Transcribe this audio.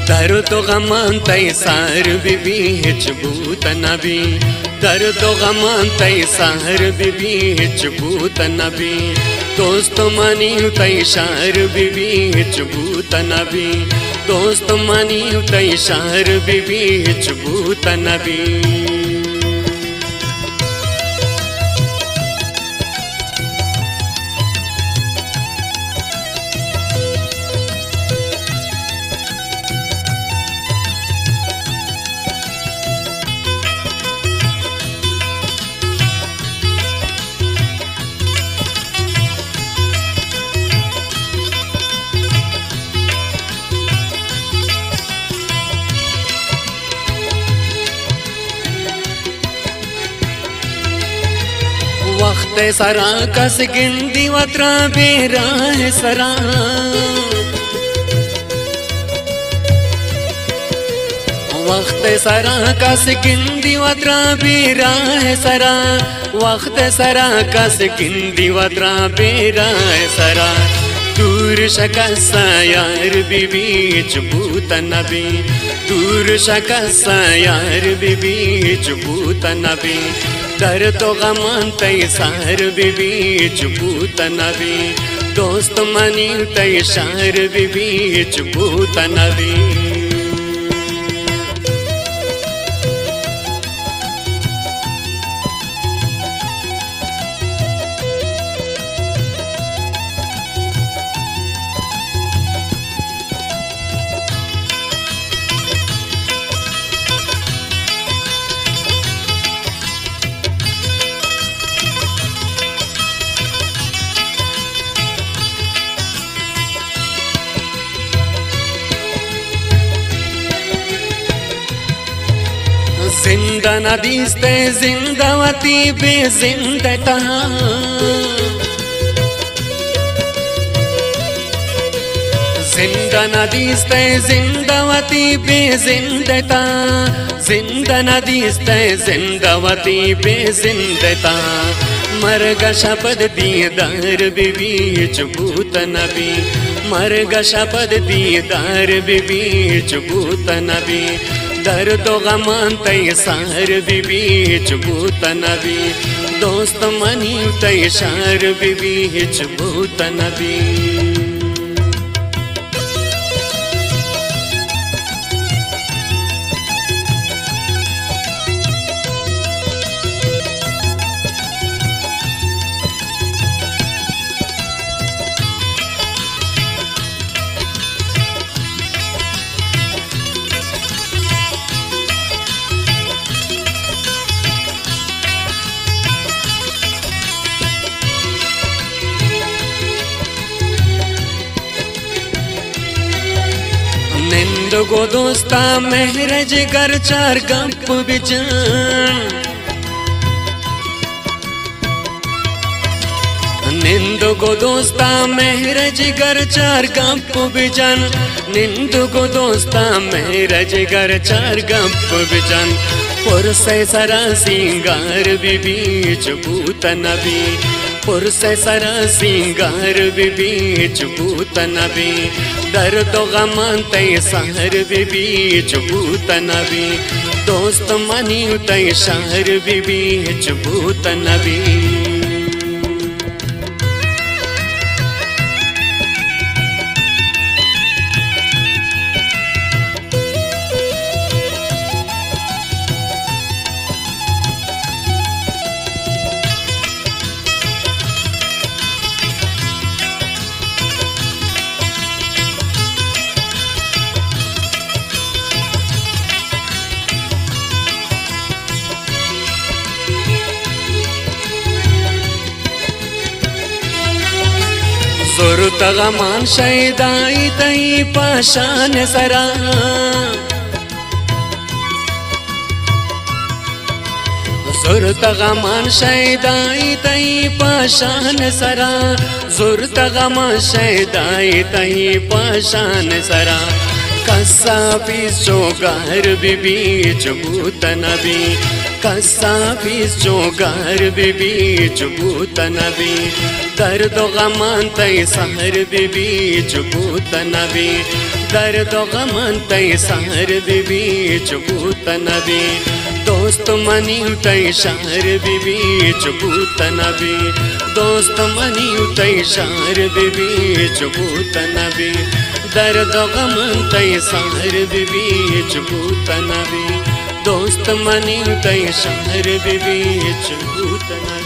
दर्द गमान तय सार बीबी हिचबूत नबी दर्द गमान तय सार बीबी हिचबूत नबी दोस्त मानी तय शार बीबी हिचबूत नबी दोस्त मानी तय शार बीबी हिचबूत नबी वक्त सरा कस गिंदी वत्रा बेरा है सरा वक्त सरा कस गिंदी वत्रा बेरा है सरा वक्त सरा कस गिंदी वत्रा बेरा है सरा दूर शकसा यार बीबी हिचबूत नबी दूर शकसा यार बीबी हिचबूत नबी दर्द गमान तय सार बीबी हिचबूत नबी दोस्त मनी तय शार बीबी हिचबूत नबी जिंदा नदीस्ते जिंदावती बेजिंदता जिंदा नदीस्ते जिंदावती बेजिंदता जिंदा नदीस्ते जिंदावती बेजिंदता मरग शपथ दीदार बीबी हिचबूत नबी मरग शपथ दीदार बीबी हिचबूत नबी दर्द गमान तय सार बीबी हिचबूत नबी दोस्त मनी तय शार बीबी हिचबूत नबी निंदगो दोस्ता महरज कर चार गप बिजान निंदगो दोस्ता महरज कर चार गप बिजान निंदगो दोस्ता महरज कर चार गप बिजान पुरसे सरा सिंगार बीबी हिचबूत नबी पुरसे सरा सिंगार बीबी हिचबूत नबी दर्द गमान तय सार बीबी हिचबूत नबी दोस्त मनी तय शार बीबी हिचबूत नबी ज़ुर्त गमान शैदाई तई पाशान सरा ज़ुर्त गमान शैदाई तई पाशान सरा ज़ुर्त गमान शैदाई तई पाशान सरा कस्सा चोगार बीबी हिचबूत नबी कस्सा चोगार बीबी हिचबूत नबी दर्द गमान तय सार बीबी हिचबूत नबी दर्द गमन तै सहर बीच भूत नबी दोस्त मनी तै शहर बीच भूत नबी दोस्त मनी तै शहर बीच भूत नबी दर्द गमन तै सहर बीच भूत नबी दोस्त मनी तै शहर बीच भूत नबी।